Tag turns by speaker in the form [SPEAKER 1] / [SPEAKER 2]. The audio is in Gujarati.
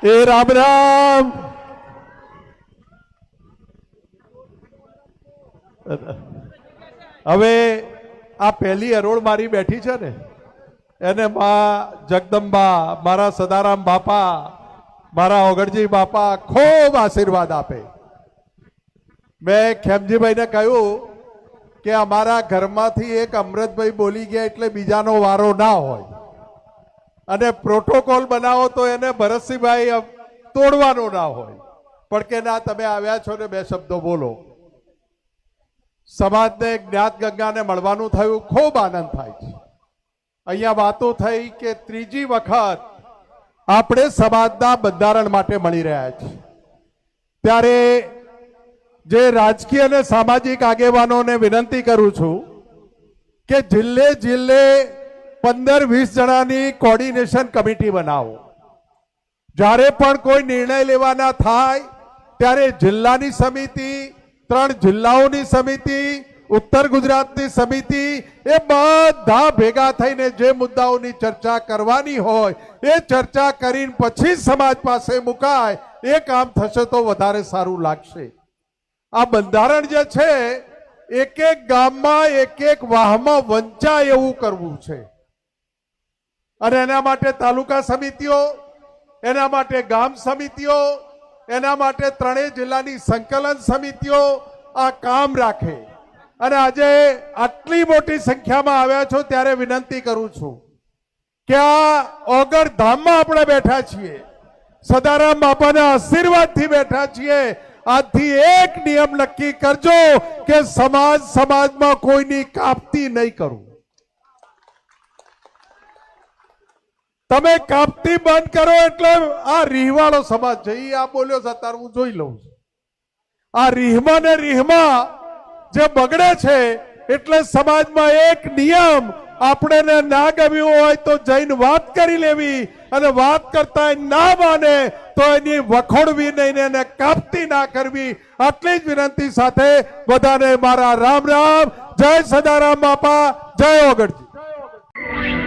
[SPEAKER 1] એ રામ રામ. હવે આ પહેલી હરોળ મારી બેઠી છે ને એને માં જગદંબા, મારા સદારામ બાપા, મારા ઓગણજી બાપા ખૂબ આશીર્વાદ આપે. મેં ખેમજીભાઈને કહ્યું કે અમારા ઘરમાંથી એક અમૃતભાઈ બોલી ગયા એટલે બીજાનો વારો ના હોય, અને પ્રોટોકોલ બનાવો તો એને ભરતસિંહભાઈ તોડવાનો ના હોય, પણ કે ના તમે આવ્યા છો ને બે શબ્દો બોલો. સમાજને જ્ઞાત ગંગાને મળવાનું થયું, ખૂબ આનંદ થાય છે. અહીંયા વાતો થઈ કે ત્રીજી વખત આપણે સમાજના બંધારણ માટે મળી રહ્યા છીએ, ત્યારે જે રાજકીય અને સામાજિક આગેવાનોને વિનંતી કરું છું કે જિલ્લે જિલ્લે 15-20 જણાની કોર્ડિનેશન કમિટી બનાવો. જ્યારે પણ કોઈ નિર્ણય લેવાના થાય ત્યારે જિલ્લાની સમિતિ, 3 જિલ્લાઓની સમિતિ, ઉત્તર ગુજરાતની સમિતિ, એ બધા ભેગા થઈને જે મુદ્દાઓની ચર્ચા કરવાની હોય એ ચર્ચા કરીને પછી સમાજ પાસે મુકાય. એ કામ થશે તો વધારે સારું લાગશે. આ બંધારણ જે છે એક એક ગામમાં, એક એક વાહમાં વંચાય એવું કરવું છે, અને એના માટે તાલુકા સમિતિઓ, એના માટે ગામ સમિતિઓ, એના માટે 3 જિલ્લાની સંકલન સમિતિઓ આ કામ રાખે. અને આજે આટલી મોટી સંખ્યામાં આવ્યા છો ત્યારે વિનંતી કરું છું કે આ ઓગળ ધામમાં આપણે બેઠા છીએ, સદારામ બાપાના આશીર્વાદથી બેઠા છીએ. આજથી એક નિયમ નક્કી કરજો કે સમાજમાં કોઈની કાપતી નહીં કરું. તમે કાપતી બંધ કરો એટલે આ રીહવાળો સમાજ છે, આ બોલ્યો છે અત્યારે હું જોઈ લઉં છું. આ રીહમાં ને રીહમાં જે બગડે છે, એટલે સમાજમાં એક નિયમ, આપણે ના ગમ્યું હોય તો જઈને વાત કરી લેવી, અને વાત કરતા ના માને તો એની વખોડવી નહીં, એને કાપતી ના કરવી. આટલી જ વિનંતી સાથે બધાને મારા રામ રામ. જય સદારામ બાપા, જય ઓગણજી.